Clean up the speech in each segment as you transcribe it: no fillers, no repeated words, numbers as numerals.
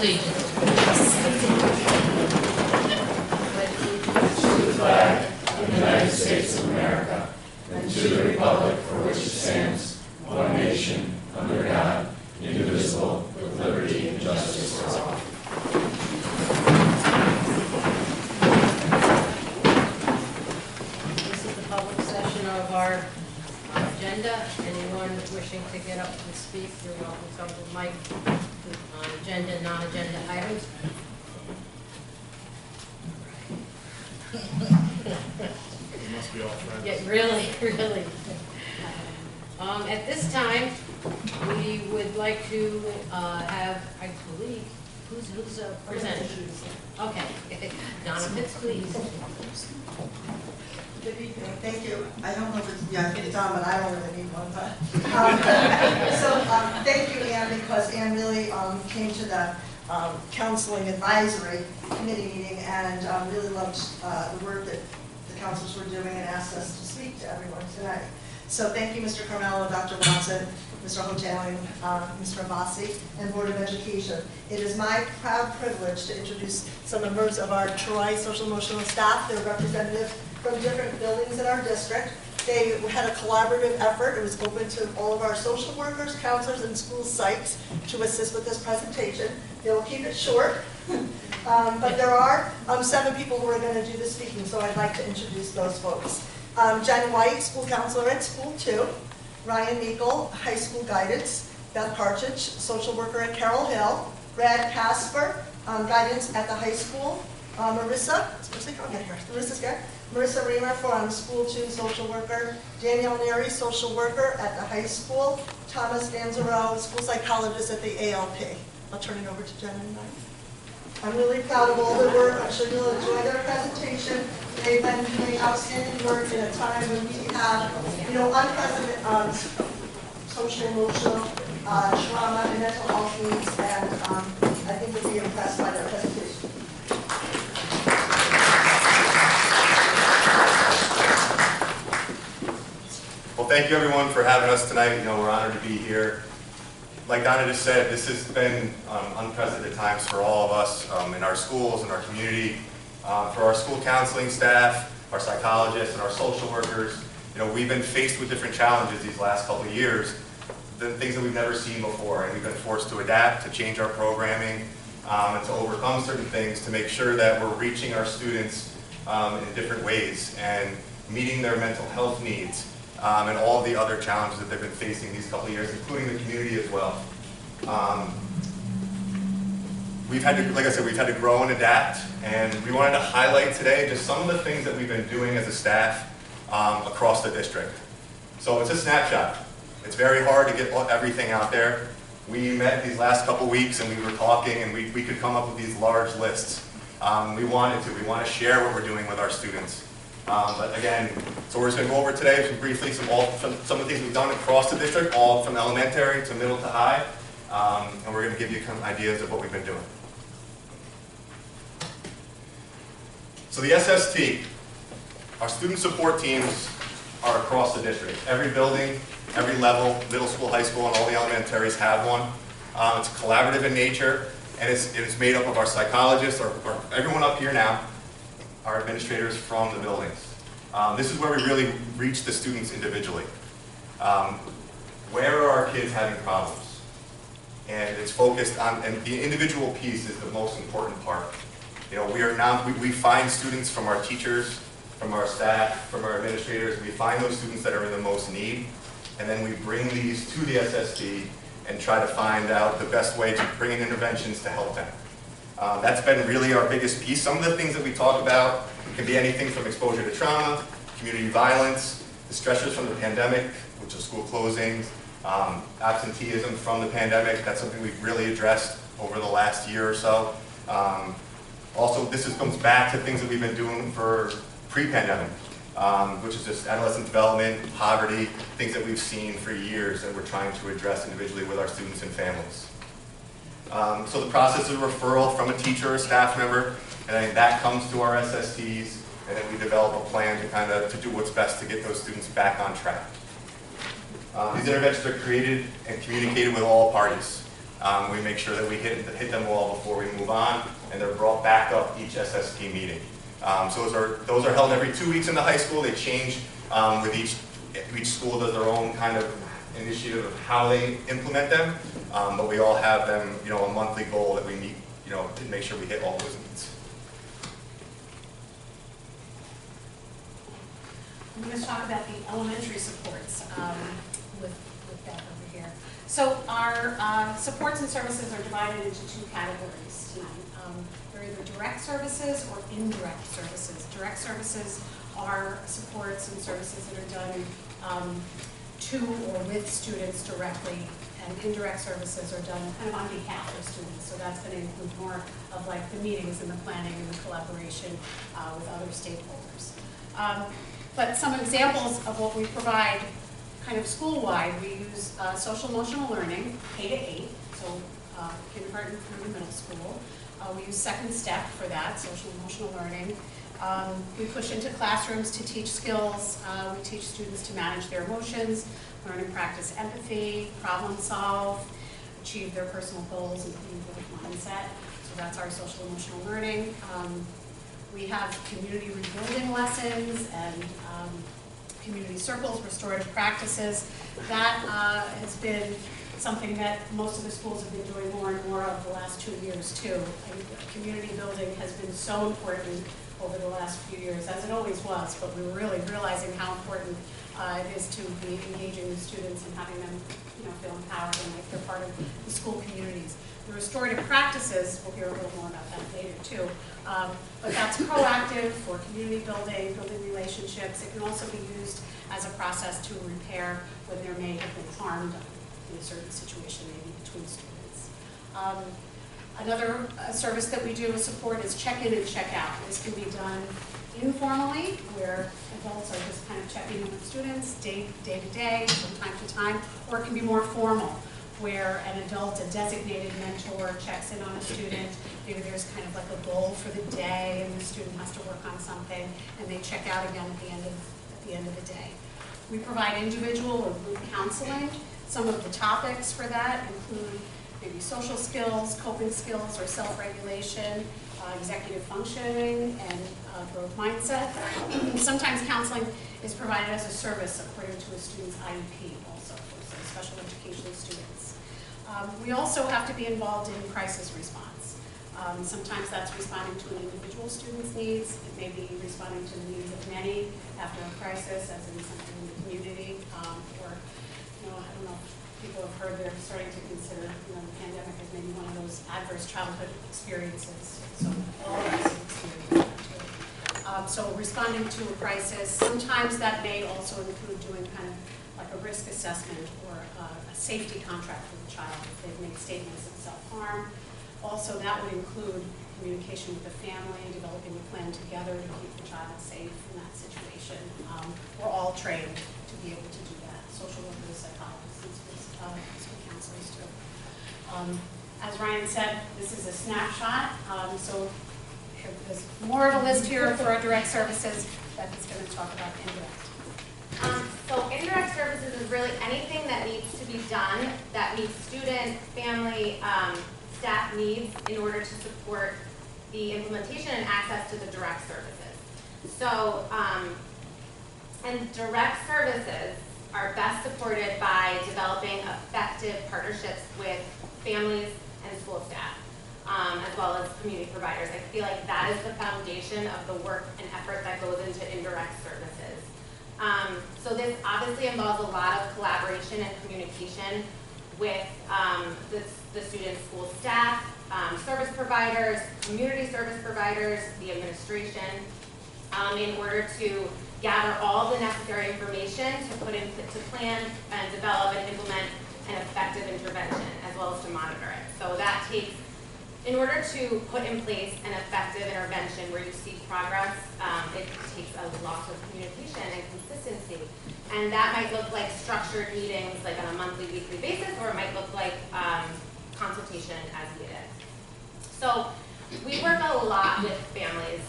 allegiance. To the flag of the United States of America and to the republic for which it stands, one nation, under God, indivisible, with liberty and justice for all. This is the public session of our agenda. Anyone wishing to get up and speak, you're welcome to come to the mic on agenda and non-agenda items. Must be all friends. Yeah, really. At this time, we would like to have, I believe, who's presenting? Okay, Donna Pitts, please. Good evening, thank you. I don't know if it's, yeah, it's on, but I don't really need one, but. Thank you, Ann, because Ann really came to the counseling advisory committee meeting and really loved the work that the counselors were doing and asked us to speak to everyone tonight. So thank you, Mr. Carmelo, Dr. Watson, Mr. Hoteling, Mr. Abbasi, and Board of Education. It is my proud privilege to introduce some members of our Troy social emotional staff. They're representative from different buildings in our district. They had a collaborative effort. It was open to all of our social workers, counselors, and school sites to assist with this presentation. They will keep it short, but there are 7 people who are going to do the speaking, so I'd like to introduce those folks. Jen White, school counselor at School 2. Ryan Meikle, high school guidance. Beth Partridge, social worker at Carroll Hill. Brad Casper, guidance at the high school. Marissa Reamer from School 2, social worker. Danielle Neri, social worker at the high school. Thomas Danzaro, school psychologist at the ALP. I'll turn it over to Jen and Ryan. I'm really proud of all their work. I'm sure you'll enjoy their presentation. They've been doing outstanding work in a time when we have, unprecedented social, emotional trauma and mental health needs, and I think you'll be impressed by their presentation. Well, thank you everyone for having us tonight. We're honored to be here. Like Donna just said, this has been unprecedented times for all of us in our schools, in our community, for our school counseling staff, our psychologists, and our social workers. We've been faced with different challenges these last couple of years, things that we've never seen before, and we've been forced to adapt, to change our programming, and to overcome certain things to make sure that we're reaching our students in different ways and meeting their mental health needs. And all the other challenges that they've been facing these couple of years, including the community as well. We've had to, like I said, we've had to grow and adapt, and we wanted to highlight today just some of the things that we've been doing as a staff across the district. So it's a snapshot. It's very hard to get everything out there. We met these last couple of weeks and we were talking, and we could come up with these large lists. We want to share what we're doing with our students. But again, so we're just going to go over today briefly some of the things we've done across the district, all from elementary to middle to high, and we're going to give you some ideas of what we've been doing. So the SST, our student support teams are across the district. Every building, every level, middle school, high school, and all the elementaries have one. It's collaborative in nature, and it's made up of our psychologists, or everyone up here now, our administrators from the buildings. This is where we really reach the students individually. Where are our kids having problems? And it's focused on, and the individual piece is the most important part. We find students from our teachers, from our staff, from our administrators. We find those students that are in the most need, and then we bring these to the SST and try to find out the best way to bring in interventions to help them. That's been really our biggest piece. Some of the things that we talk about can be anything from exposure to trauma, community violence, the stressors from the pandemic, which is school closings, absenteeism from the pandemic. That's something we've really addressed over the last year or so. Also, this comes back to things that we've been doing for pre-pandemic, which is just adolescent development, poverty, things that we've seen for years that we're trying to address individually with our students and families. So the process of referral from a teacher or staff member, and then that comes to our SSTs, and then we develop a plan to do what's best to get those students back on track. These interventions are created and communicated with all parties. We make sure that we hit them all before we move on, and they're brought back up each SST meeting. So those are held every 2 weeks in the high school. They change with each school does their own kind of initiative of how they implement them, but we all have them, a monthly goal that we meet, to make sure we hit all those needs. I'm going to talk about the elementary supports with Beth over here. So our supports and services are divided into two categories tonight. They're either direct services or indirect services. Direct services are supports and services that are done to or with students directly, and indirect services are done kind of on behalf of students. So that's going to include more of like the meetings and the planning and the collaboration with other stakeholders. But some examples of what we provide kind of school-wide, we use social emotional learning, K to 8, so kindergarten through the middle school. We use Second Step for that, social emotional learning. We push into classrooms to teach skills. We teach students to manage their emotions, learn and practice empathy, problem solve, achieve their personal goals, including growth mindset. So that's our social emotional learning. We have community rebuilding lessons and community circles, restorative practices. That has been something that most of the schools have been doing more and more of the last 2 years too. And community building has been so important over the last few years, as it always was, but we were really realizing how important it is to be engaging with students and having them feel empowered and like they're part of the school communities. The restorative practices, we'll hear a little more about that later too, but that's proactive for community building, building relationships. It can also be used as a process to repair when there may have been harm done in a certain situation, maybe between students. Another service that we do with support is check-in and check-out. This can be done informally, where adults are just kind of checking in with students day to day, from time to time, or it can be more formal, where an adult, a designated mentor, checks in on a student. Maybe there's kind of like a goal for the day, and the student has to work on something, and they check out again at the end of the day. We provide individual or group counseling. Some of the topics for that include maybe social skills, coping skills, or self-regulation, executive functioning, and growth mindset. Sometimes counseling is provided as a service according to a student's IEP also for special education students. We also have to be involved in crisis response. Sometimes that's responding to an individual student's needs. It may be responding to the needs of many after a crisis, as in something in the community, or I don't know if people have heard they're starting to consider the pandemic as maybe one of those adverse childhood experiences. So all of us have experienced that too. So responding to a crisis, sometimes that may also include doing kind of like a risk assessment or a safety contract with the child if they've made statements of self-harm. Also, that would include communication with the family, developing a plan together to keep the child safe in that situation. We're all trained to be able to do that. Social workers, psychologists, and school counselors too. As Ryan said, this is a snapshot. So there's more of a list here for our direct services. Beth is going to talk about indirect. So indirect services is really anything that needs to be done that meets student, family, staff needs in order to support the implementation and access to the direct services. So, and direct services are best supported by developing effective partnerships with families and school staff, as well as community providers. I feel like that is the foundation of the work and effort that goes into indirect services. So this obviously involves a lot of collaboration and communication with the student school staff, service providers, community service providers, the administration, in order to gather all the necessary information to plan and develop and implement an effective intervention, as well as to monitor it. So that takes, in order to put in place an effective intervention where you see progress, it takes a lot of communication and consistency. And that might look like structured meetings, like on a monthly, weekly basis, or it might look like consultation as needed. So we work a lot with families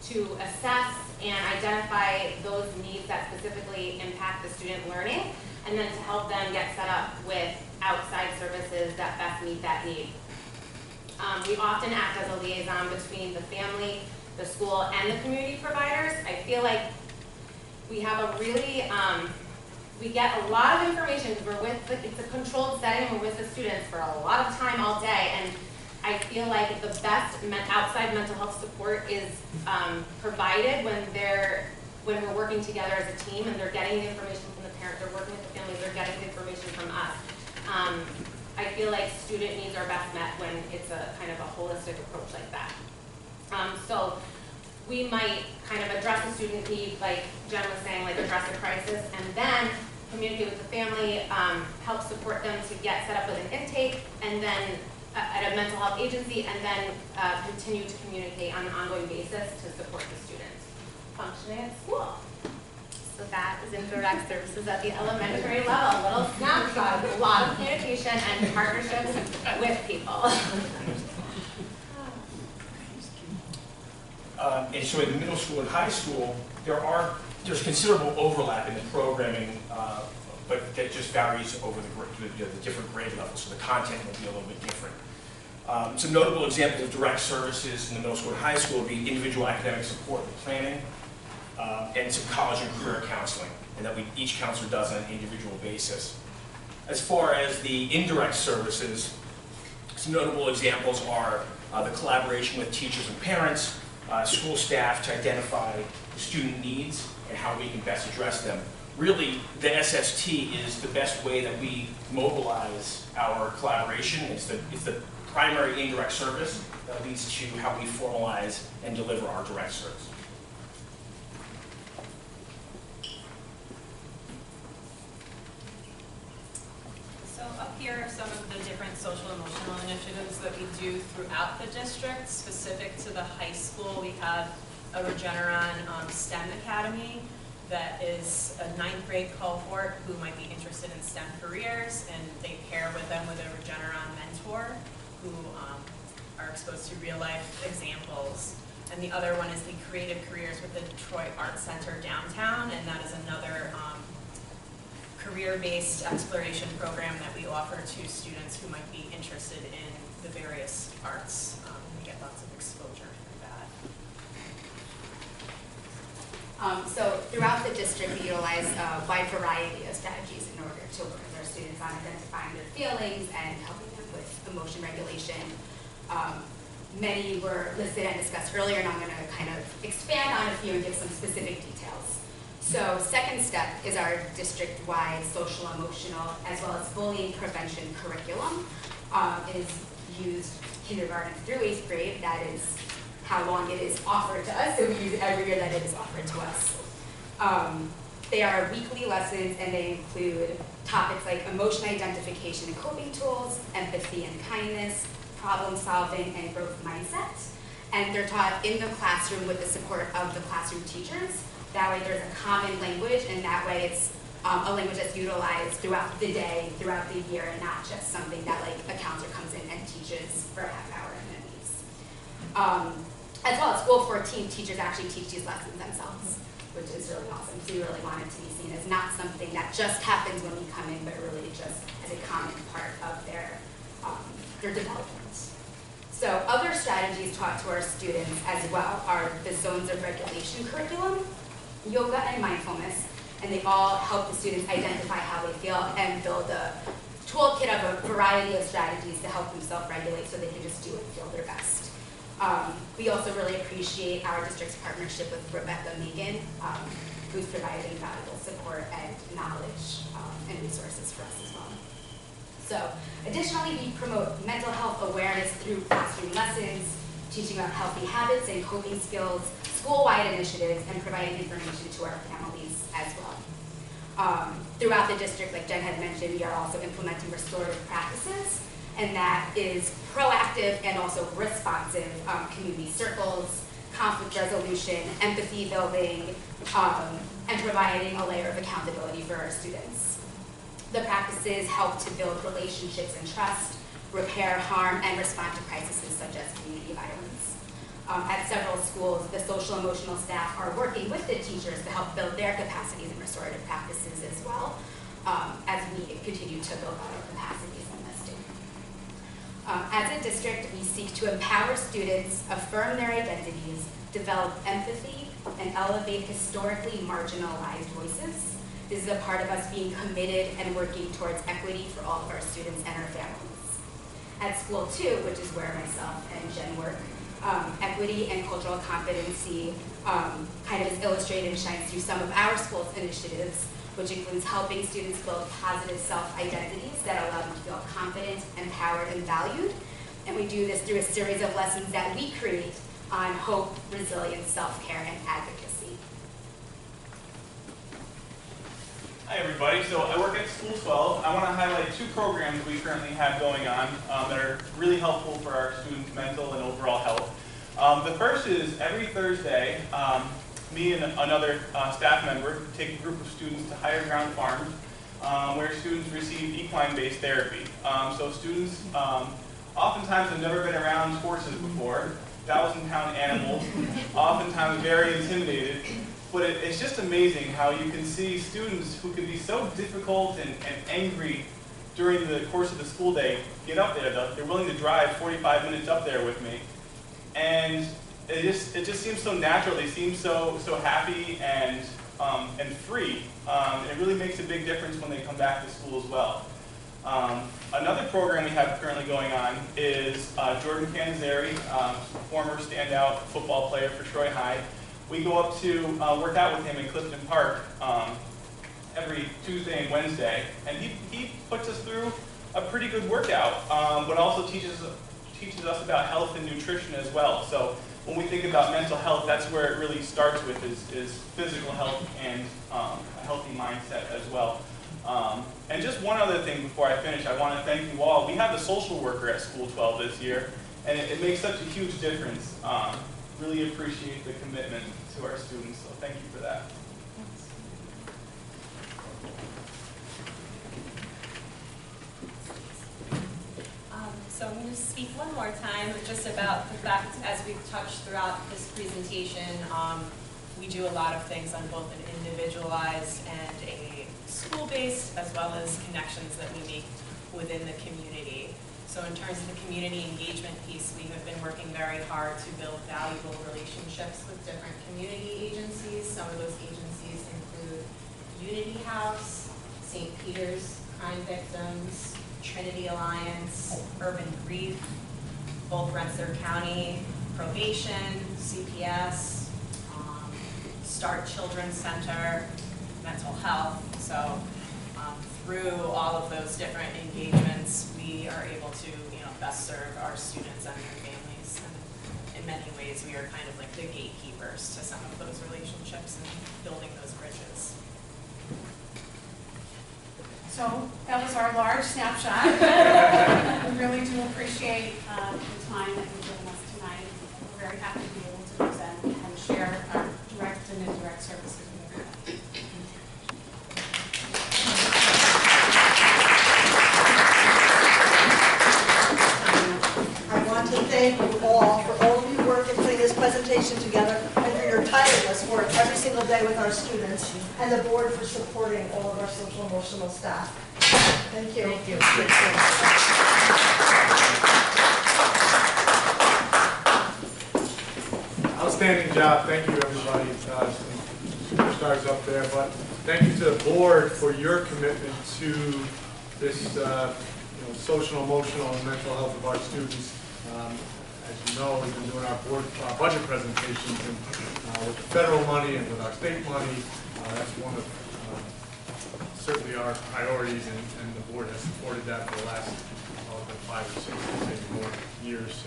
to assess and identify those needs that specifically impact the student learning, and then to help them get set up with outside services that best meet that need. We often act as a liaison between the family, the school, and the community providers. I feel like we have a really, we get a lot of information because we're with, it's a controlled setting, and we're with the students for a lot of time all day, and I feel like the best outside mental health support is provided when we're working together as a team, and they're getting the information from the parent, they're working with the families, they're getting the information from us. I feel like student needs are best met when it's a kind of a holistic approach like that. So we might kind of address the student need, like Jen was saying, like address a crisis, and then communicate with the family, help support them to get set up with an intake, and then at a mental health agency, and then continue to communicate on an ongoing basis to support the students functioning at school. So that is indirect services at the elementary level, a little snapshot of a lot of communication and partnerships with people. And so in middle school and high school, there's considerable overlap in the programming, but that just varies over the different grade levels, so the content will be a little bit different. Some notable examples of direct services in the middle school and high school would be individual academic support and planning, and some college and career counseling, and that each counselor does on an individual basis. As far as the indirect services, some notable examples are the collaboration with teachers and parents, school staff to identify the student needs and how we can best address them. Really, the SST is the best way that we mobilize our collaboration. It's the primary indirect service that leads to how we formalize and deliver our direct service. So up here are some of the different social emotional initiatives that we do throughout the district. Specific to the high school, we have a Regeneron STEM Academy that is a 9th grade cohort who might be interested in STEM careers, and they pair with them with a Regeneron mentor who are exposed to real life examples. And the other one is the Creative Careers with the Detroit Arts Center downtown, and that is another career-based exploration program that we offer to students who might be interested in the various arts. We get lots of exposure through that. So throughout the district, we utilize a wide variety of strategies in order to work with our students on identifying their feelings and helping them with emotion regulation. Many were listed and discussed earlier, and I'm going to kind of expand on a few and give some specific details. So second step is our district-wide social emotional as well as bullying prevention curriculum. Is used kindergarten through 8th grade. That is how long it is offered to us, so we use it every year that it is offered to us. They are weekly lessons, and they include topics like emotion identification and coping tools, empathy and kindness, problem solving, and growth mindset. And they're taught in the classroom with the support of the classroom teachers. That way there's a common language, and that way it's a language that's utilized throughout the day, throughout the year, and not just something that like a counselor comes in and teaches for a half hour and then leaves. As well as School 14 teachers actually teach these lessons themselves, which is really awesome. So we really want it to be seen as not something that just happens when we come in, but really just as a common part of their development. So other strategies taught to our students as well are the Zones of Regulation curriculum, yoga, and mindfulness, and they all help the students identify how they feel and build a toolkit of a variety of strategies to help them self-regulate so they can just do and feel their best. We also really appreciate our district's partnership with Rebecca Megan, who's providing valuable support and knowledge and resources for us as well. So additionally, we promote mental health awareness through classroom lessons, teaching about healthy habits and coping skills, school-wide initiatives, and providing information to our families as well. Throughout the district, like Jen had mentioned, we are also implementing restorative practices, and that is proactive and also responsive community circles, conflict resolution, empathy building, and providing a layer of accountability for our students. The practices help to build relationships and trust, repair harm, and respond to crises such as community violence. At several schools, the social emotional staff are working with the teachers to help build their capacities in restorative practices as well. as we continue to build our capacities in this state. As a district, we seek to empower students, affirm their identities, develop empathy, and elevate historically marginalized voices. This is a part of us being committed and working towards equity for all of our students and our families. At School 2, which is where myself and Jen work, equity and cultural competency kind of is illustrated and shines through some of our school's initiatives, which includes helping students build positive self-identities that allow them to feel confident, empowered, and valued. And we do this through a series of lessons that we create on hope, resilience, self-care, and advocacy. Hi everybody, so I work at School 12. I want to highlight 2 programs we currently have going on that are really helpful for our students' mental and overall health. The first is every Thursday, me and another staff member take a group of students to Higher Ground Farms, where students receive equine-based therapy. So students oftentimes have never been around horses before, 1,000-pound animals, oftentimes very intimidated. But it's just amazing how you can see students who can be so difficult and angry during the course of the school day get up there. They're willing to drive 45 minutes up there with me. And it just seems so natural. They seem so happy and free. And it really makes a big difference when they come back to school as well. Another program we have currently going on is Jordan Canizeri, former standout football player for Troy High. We go up to work out with him in Clifton Park every Tuesday and Wednesday, and he puts us through a pretty good workout, but also teaches us about health and nutrition as well. So when we think about mental health, that's where it really starts with is physical health and a healthy mindset as well. And just one other thing before I finish, I want to thank you all. We have a social worker at School 12 this year, and it makes such a huge difference. Really appreciate the commitment to our students, so thank you for that. So I'm going to speak one more time just about the fact, as we've touched throughout this presentation, we do a lot of things on both an individualized and a school-based, as well as connections that we make within the community. So in terms of the community engagement piece, we have been working very hard to build valuable relationships with different community agencies. Some of those agencies include Unity House, St. Peter's Crime Victims, Trinity Alliance, Urban Grief, both Rensselaer County, Probation, CPS, Start Children's Center, Mental Health. So through all of those different engagements, we are able to best serve our students and their families. And in many ways, we are kind of like the gatekeepers to some of those relationships and building those bridges. So that was our large snapshot. We really do appreciate the time that you've given us tonight. We're very happy to be able to present and share our direct and indirect services with everyone. I want to thank you all for all of your work in putting this presentation together and for your tireless work every single day with our students, and the board for supporting all of our social emotional staff. Thank you. Thank you. Outstanding job. Thank you, everybody. Some superstars up there, but thank you to the board for your commitment to this social, emotional, and mental health of our students. As you know, we've been doing our board budget presentations, and with the federal money and with our state money, that's one of certainly our priorities, and the board has supported that for the last 5 or 6, maybe more years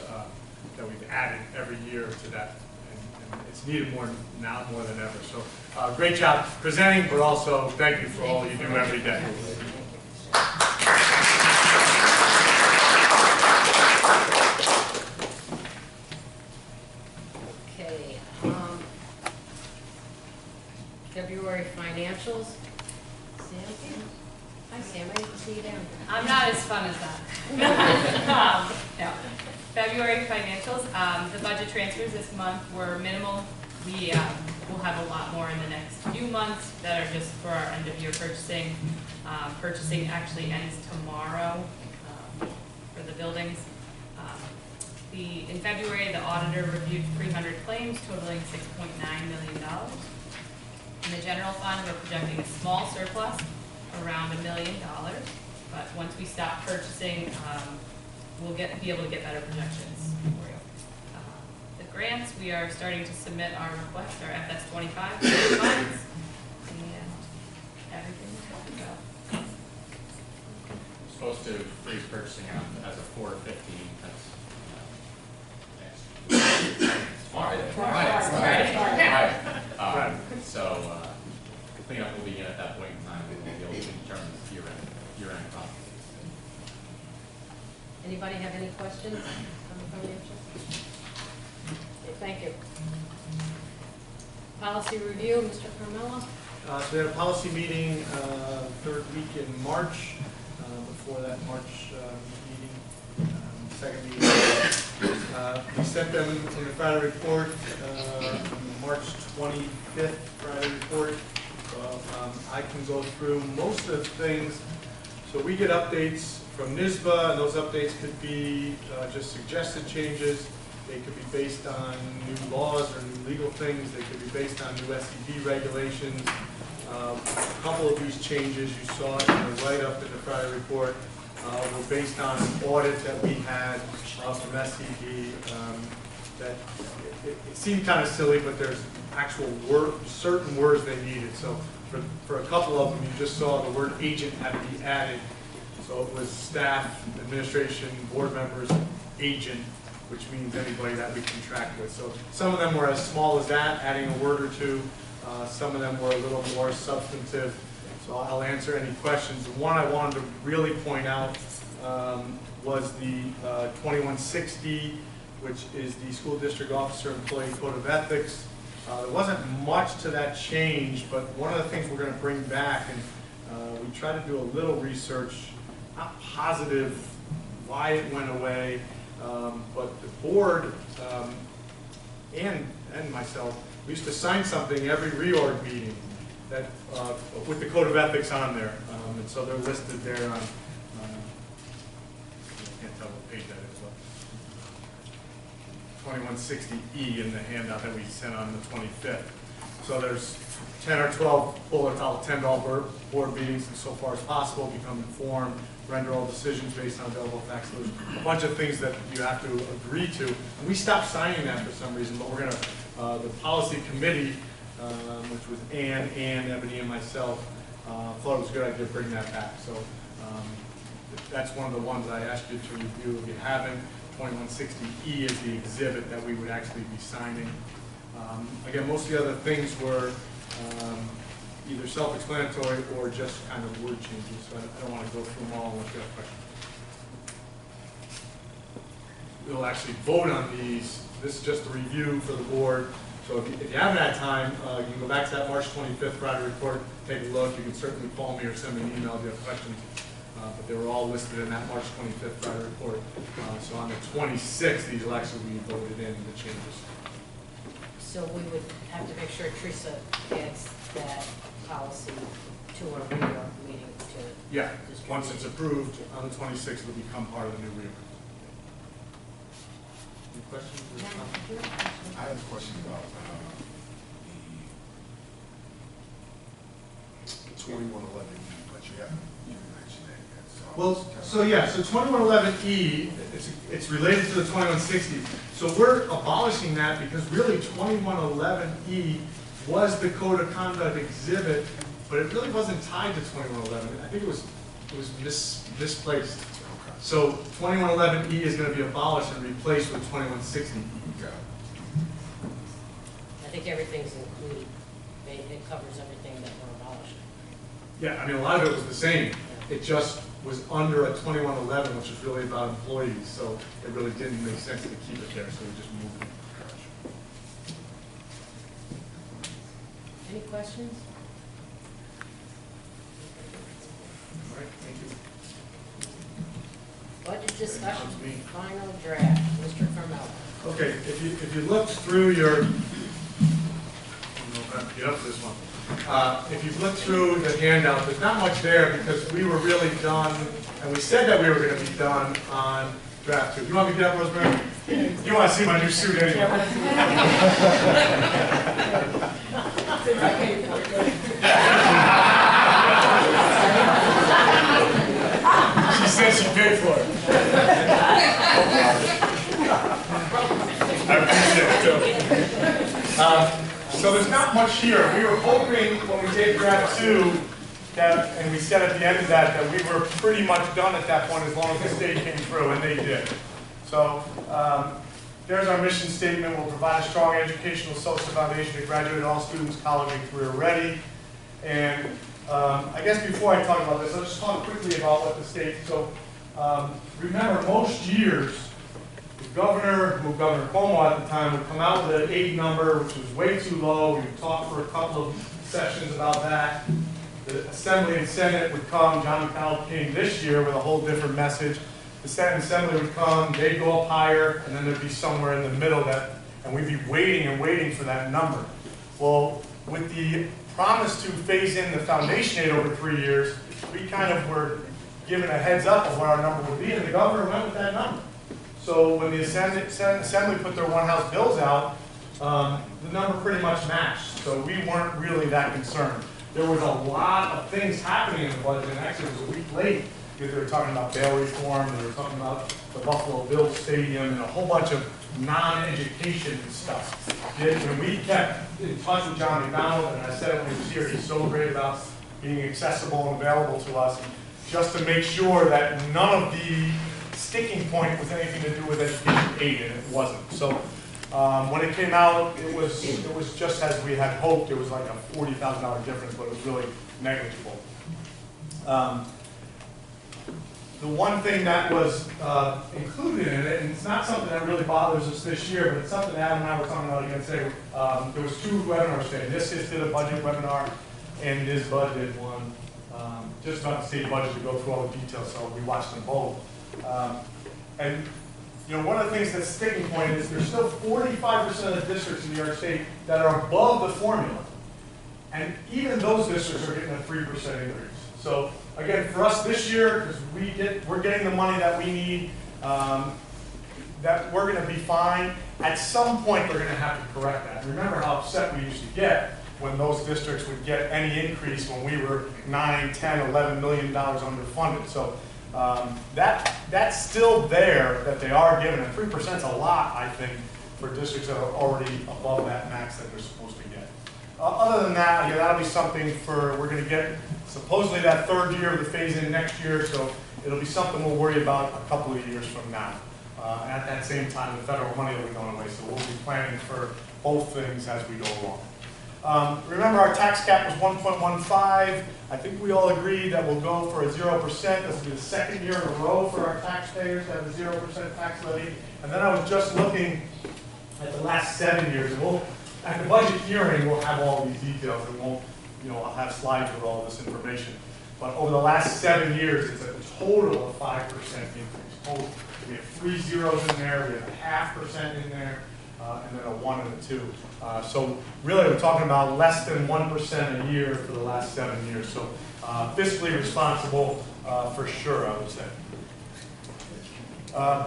that we've added every year to that, and it's needed more now more than ever. So great job presenting, but also thank you for all you do every day. Okay. February financials. Sam? Hi, Sam. I didn't see you down there. I'm not as fun as that. No. February financials, the budget transfers this month were minimal. We we'll have a lot more in the next few months that are just for our end of year purchasing. Purchasing actually ends tomorrow for the buildings. In February, the auditor reviewed 300 claims totaling $6.9 million. In the general fund, we're projecting a small surplus, around $1 million. But once we stop purchasing, we'll be able to get better projections for you. The grants, we are starting to submit our request, our FS25 funds, and everything is going to go. Supposed to freeze purchasing as a 450. Right. So cleanup will begin at that point in time. We'll be able to determine the year-end cost. Anybody have any questions on the financials? Okay, thank you. Policy review, Mr. Carmella? So we had a policy meeting third week in March. Before that March meeting, second meeting. We sent them in the Friday report, March 25th Friday report. I can go through most of the things. So we get updates from NYSBA, and those updates could be just suggested changes. They could be based on new laws or new legal things. They could be based on new SED regulations. A couple of these changes you saw in the write-up in the Friday report were based on an audit that we had from SED. That it seemed kind of silly, but there's actual certain words they needed. So for a couple of them, you just saw the word agent had to be added. So it was staff, administration, board members, agent, which means anybody that we contract with. So some of them were as small as that, adding a word or two. Some of them were a little more substantive. So I'll answer any questions. The one I wanted to really point out was the 2160, which is the School District Officer Employee Code of Ethics. There wasn't much to that change, but one of the things we're going to bring back, and we try to do a little research, not positive why it went away, but the board and myself, we used to sign something every reorg meeting that with the Code of Ethics on there, and so they're listed there on. I can't tell what page that is, but 2160E in the handout that we sent on the 25th. So there's 10 or 12 bullets. I'll attend all board meetings and so far as possible, become informed, render all decisions based on available facts. There's a bunch of things that you have to agree to. And we stopped signing that for some reason, but we're going to, the policy committee, which was Ann, Ebony, and myself, thought it was a good idea to bring that back. So that's one of the ones I asked you to review. If you haven't, 2160E is the exhibit that we would actually be signing. Again, most of the other things were either self-explanatory or just kind of word changes. So I don't want to go through them all unless you have questions. We'll actually vote on these. This is just a review for the board. So if you haven't had time, you can go back to that March 25th Friday report, take a look. You can certainly call me or send me an email if you have questions. But they were all listed in that March 25th Friday report. So on the 26th, these will actually be voted in, the changes. So we would have to make sure Teresa adds that policy to our reorg meeting to Yeah, distribute. once it's approved on the 26th, it'll become part of the new reorg. Any questions? or comments? I have a question about the 2111, but you haven't mentioned that yet. So yeah, so 2111E, it's related to the 2160. So we're abolishing that because really 2111E was the Code of Conduct exhibit, but it really wasn't tied to 2111. I think it was misplaced. So 2111E is going to be abolished and replaced with 2160E. I think everything's included. It covers everything that we're abolishing. Yeah, I mean, a lot of it was the same. It just was under a 2111, which is really about employees, so it really didn't make sense to keep it there, so we just moved it. Any questions? All right, thank you. Budget discussion, final draft, Mr. Carmella. Okay, if you look through your, I don't know get up for this one. If you look through the handout, there's not much there because we were really done, and we said that we were going to be done on draft 2. You want me to get up, Rosemary? You want to see my new suit anyway. She said she paid for it. I appreciate it, too. So there's not much here. We were hoping when we did draft 2, that, and we said at the end of that, that we were pretty much done at that point as long as the state came through, and they did. So there's our mission statement. We'll provide a strong educational social foundation to graduate all students college and career ready. And I guess before I talk about this, I'll just talk quickly about what the state, so remember most years, the governor, who Governor Cuomo at the time, would come out with an 8 number, which was way too low. We would talk for a couple of sessions about that. The Assembly and Senate would come. John McDowell came this year with a whole different message. The Senate and Assembly would come, they'd go up higher, and then there'd be somewhere in the middle that, and we'd be waiting and waiting for that number. Well, with the promise to phase in the foundation aid over 3 years, we kind of were given a heads up of what our number would be, and the governor went with that number. So when the Assembly put their one-house bills out, the number pretty much matched. So we weren't really that concerned. There was a lot of things happening in the budget, and actually it was a week late, because they were talking about bail reform, they were talking about the Buffalo Bills Stadium, and a whole bunch of non-education stuff. And we kept in touch with John McDonald, and I said it when he was here, he's so great about being accessible and available to us, just to make sure that none of the sticking point was anything to do with education aid, and it wasn't. So when it came out, it was just as we had hoped. It was like a $40,000 difference, but it was really negligible. The one thing that was included in it, and it's not something that really bothers us this year, but it's something that Adam and I were talking about again today. There was 2 webinars today. This did a budget webinar, and this budget one, just about the state budget to go through all the details, so we watched them both. And you know, one of the things that's sticking point is there's still 45% of the districts in New York State that are above the formula. And even those districts are getting a 3% increase. So again, for us this year, because we're getting the money that we need, that we're going to be fine. At some point, they're going to have to correct that. Remember how upset we used to get when those districts would get any increase when we were $9, $10, $11 million underfunded. So that's still there that they are given, and 3% is a lot, I think, for districts that are already above that max that they're supposed to get. Other than that, yeah, that'll be something we're going to get supposedly that 3rd year of the phase-in next year, so it'll be something we'll worry about a couple of years from now. At that same time, the federal money will be going away, so we'll be planning for both things as we go along. Remember, our tax cap was 1.15. I think we all agreed that we'll go for a 0%. This will be the 2nd year in a row for our taxpayers to have a 0% tax levy. And then I was just looking at the last 7 years, and at the budget hearing, we'll have all these details. It won't, I'll have slides with all this information. But over the last 7 years, it's a total of 5% increase. Total. We have 3 zeros in there. We have a 0.5% in there. And then a 1 and a 2. So really we're talking about less than 1% a year for the last 7 years. So fiscally responsible for sure, I would say.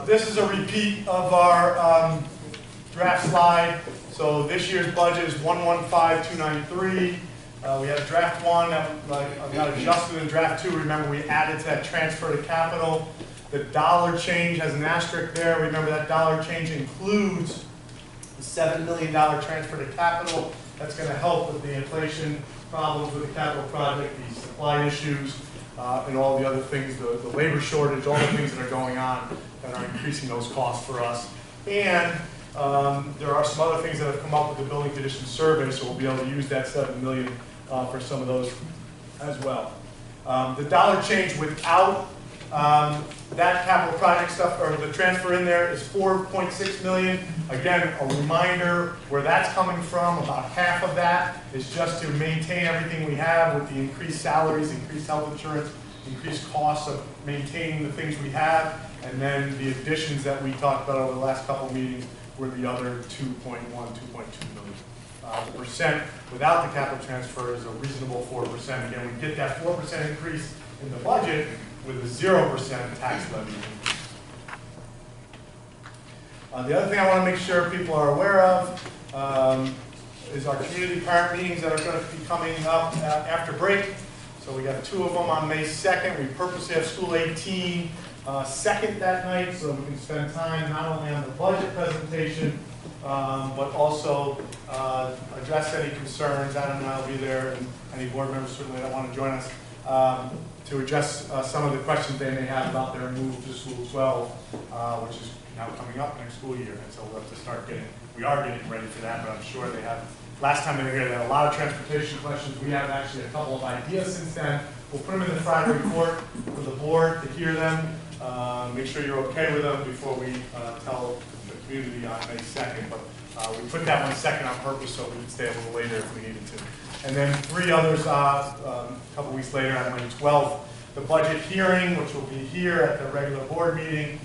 This is a repeat of our draft slide. So this year's budget is 115,293. We have draft 1 that got adjusted in draft 2. Remember, we added to that transfer to capital. The dollar change has an asterisk there. Remember, that dollar change includes the $7 million transfer to capital. That's going to help with the inflation problems with the capital project, the supply issues, and all the other things, the labor shortage, all the things that are going on that are increasing those costs for us. And there are some other things that have come up with the building condition survey, so we'll be able to use that $7 million for some of those as well. The dollar change without that capital project stuff, or the transfer in there, is $4.6 million. Again, a reminder where that's coming from. About half of that is just to maintain everything we have with the increased salaries, increased health insurance, increased costs of maintaining the things we have, and then the additions that we talked about over the last couple of meetings were the other 2.1, 2.2 million. the percent without the capital transfer is a reasonable 4%. Again, we get that 4% increase in the budget with a 0% tax levy increase. The other thing I want to make sure people are aware of is our community parent meetings that are going to be coming up after break. So we got 2 of them on May 2nd. We purposely have School 18 second that night so we can spend time not only on the budget presentation, but also address any concerns. Adam and I will be there, and any board members certainly that want to join us, to address some of the questions they may have about their move to School 12, which is now coming up next school year. And so we'll have to start we are getting ready for that, but I'm sure they have, last time they were here, they had a lot of transportation questions. We have actually a couple of ideas since then. We'll put them in the Friday report for the board to hear them. Make sure you're okay with them before we tell the community on May 2nd. But we put that one second on purpose so we could stay a little later if we needed to. And then 3 others a couple weeks later on May 12th. The budget hearing, which will be here at the regular board meeting,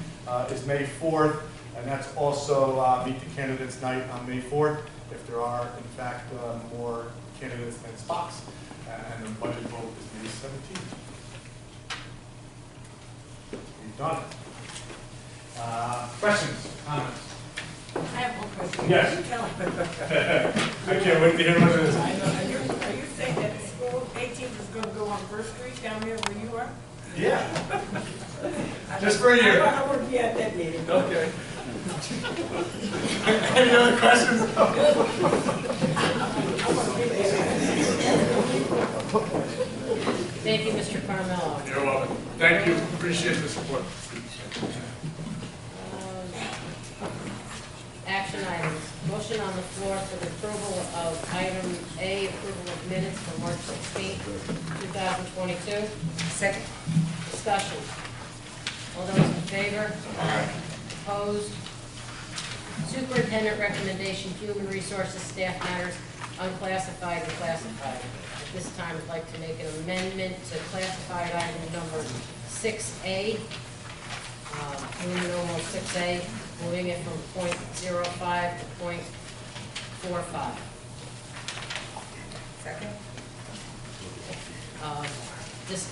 is May 4th. And that's also Meet the Candidates Night on May 4th, if there are, in fact, more candidates than spots. And the budget vote is May 17th. We've done it. Questions, comments? I have one question. Yes. You tell me. I can't wait to hear what it is. Are you saying that the school 18th is going to go on First Street down there where you are? Yeah. Just for a year. I want to be at that meeting. Okay. Any other questions? Thank you, Mr. Carmelo. You're welcome. Thank you. Appreciate the support. Action items. Motion on the floor for the approval of item A, approval of minutes for March 16th, 2022. Second. Discussion. All those in favor? Aye. Opposed? Superintendent recommendation, human resources, staff matters, unclassified and classified. At this time, I'd like to make an amendment to classified item number 6A. Moving almost 6A, moving it from .05 to .45. Second.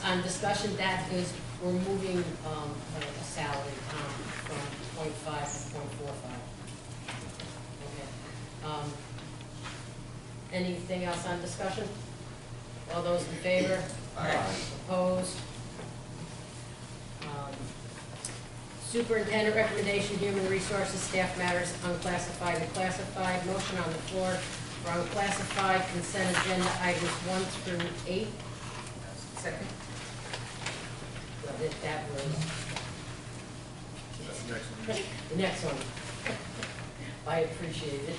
On discussion, that is, we're moving a salary from .5 to .45. Okay. Anything else on discussion? All those in favor? Aye. Opposed? Superintendent recommendation, human resources, staff matters, unclassified and classified. Motion on the floor for unclassified consent agenda items 1 through 8. Second. That was That's the next one. the next one. I appreciate it.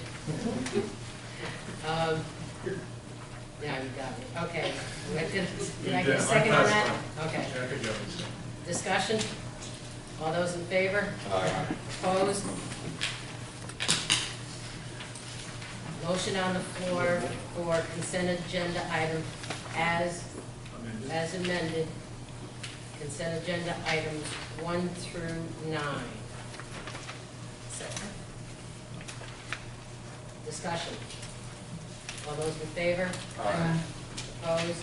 Yeah, you got it. Okay. Did I get a second on that? Okay. Yeah, I think that was it. Discussion? All those in favor? Aye. Opposed? Motion on the floor for consent agenda item as amended. Consent agenda items 1 through 9. Second. Discussion. All those in favor? Aye. Opposed?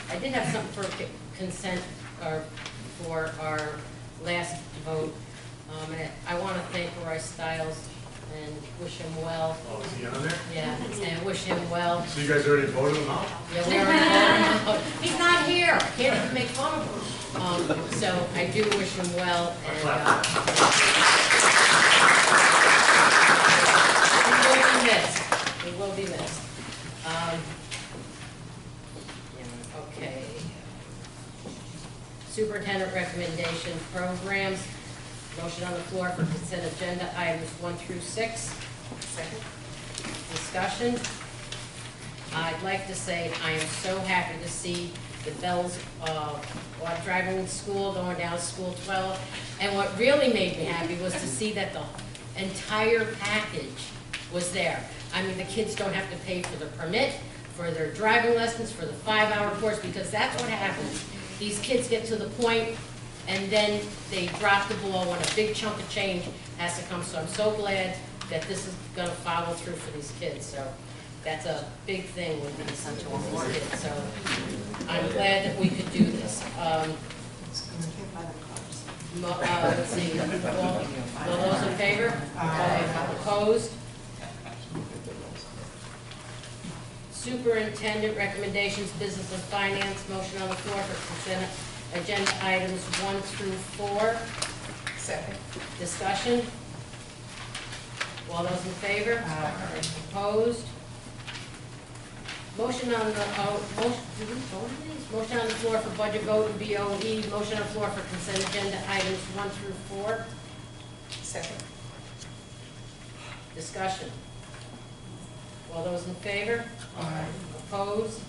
I did have something for consent, or for our last vote. I want to thank Roy Stiles and wish him well. Oh, is he on there? Yeah, and wish him well. So you guys already voted him out? Yeah, we already voted him out. He's not here. Can't even make fun of him. So I do wish him well, and he will be missed. He will be missed. Okay. Superintendent recommendation programs. Motion on the floor for consent agenda items 1 through 6. Second. Discussion. I'd like to say I am so happy to see the Bells driving to school, going down to School 12. And what really made me happy was to see that the entire package was there. I mean, the kids don't have to pay for the permit, for their driving lessons, for the 5-hour course, because that's what happens. These kids get to the point and then they drop the ball when a big chunk of change has to come. So I'm so glad that this is going to follow through for these kids. So That's a big thing when you listen to all these kids, so I'm glad that we could do this. Let's see, all those in favor? Opposed? Superintendent recommendations, business and finance, motion on the floor for consent agenda items 1 through 4. Second. Discussion? All those in favor? Opposed? Motion on the, did we vote on these? Motion on the floor for budget vote and BOE, motion on the floor for consent agenda items 1 through 4. Second. Discussion? All those in favor? Opposed?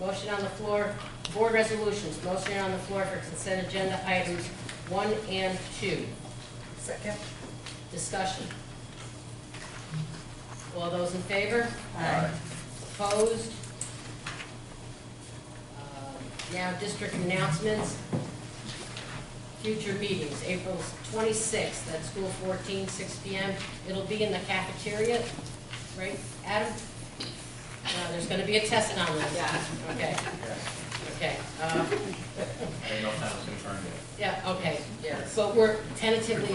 Motion on the floor, board resolutions, motion on the floor for consent agenda items 1 and 2. Second. Discussion? All those in favor? Opposed? Now district announcements. Future meetings, April 26th at School 14, 6 p.m. It'll be in the cafeteria, right, Adam? There's going to be a testing on this. Yeah. Okay. Okay. I don't know if that was confirmed yet. Yeah, okay, yeah, but we're tentatively,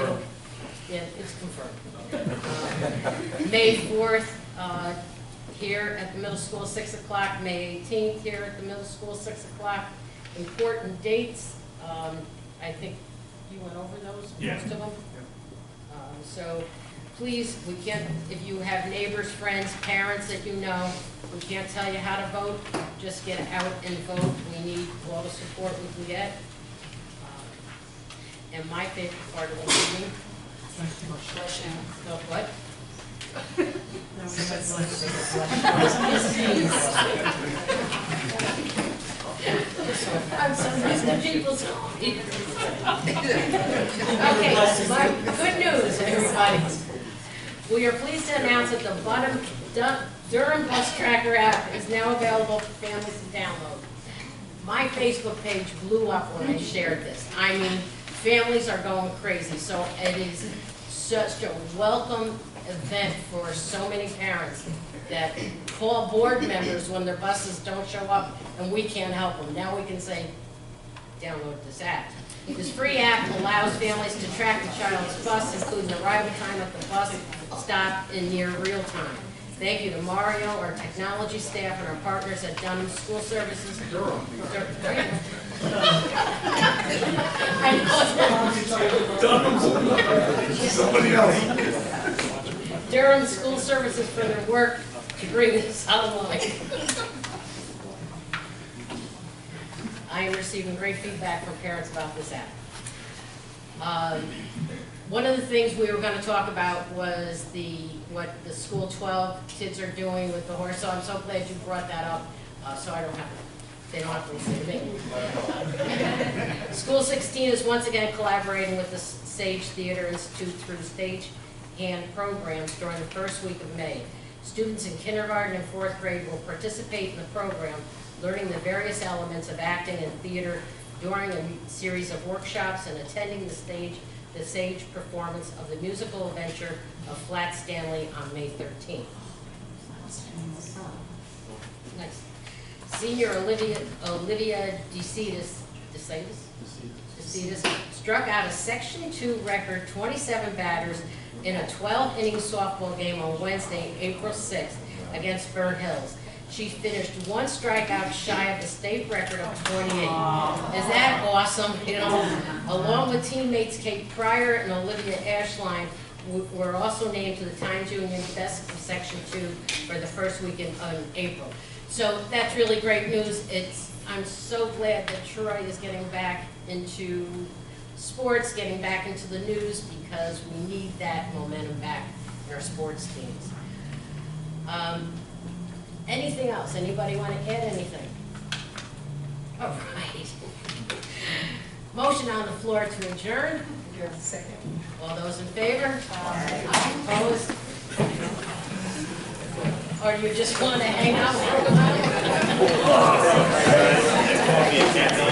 yeah, it's confirmed. May 4th, here at the middle school, 6 o'clock, May 18th, here at the middle school, 6 o'clock. Important dates, I think you went over those, most of them? So please, we can't, if you have neighbors, friends, parents that you know, we can't tell you how to vote, just get out and vote. We need all the support we can get. And my favorite part of the meeting. So what? I'm so used to people's. Okay, my good news, everybody. We are pleased to announce that the Durham Bus Tracker app is now available for families to download. My Facebook page blew up when I shared this. I mean, families are going crazy, so it is such a welcome event for so many parents that call board members when their buses don't show up and we can't help them. Now we can say, download this app. This free app allows families to track the child's bus, including arrival time at the bus stop in near real time. Thank you to Mario, our technology staff, and our partners at Dunham School Services. Durham. Durham School Services for their work to bring this online. I am receiving great feedback from parents about this app. One of the things we were going to talk about was what the School 12 kids are doing with the horse, so I'm so glad you brought that up, so I don't have to, they don't have to listen to me. School 16 is once again collaborating with the Sage Theater Institute through stage hand programs during the first week of May. Students in kindergarten and 4th grade will participate in the program, learning the various elements of acting and theater during a series of workshops and attending the Sage performance of the musical adventure of Flat Stanley on May 13th. Nice. Senior Olivia DeCitis struck out a Section 2 record 27 batters in a 12-inning softball game on Wednesday, April 6th against Burnt Hills. She finished one strikeout shy of the state record of 28. Is that awesome? You know, along with teammates Kate Pryor and Olivia Ashline, were also named to the Times Union Best of Section 2 for the first week in April. So that's really great news. I'm so glad that Troy is getting back into sports, getting back into the news, because we need that momentum back in our sports teams. Anything else? Anybody want to add anything? All right. Motion on the floor to adjourn. Second. All those in favor? Opposed? Or you just want to hang out for a while?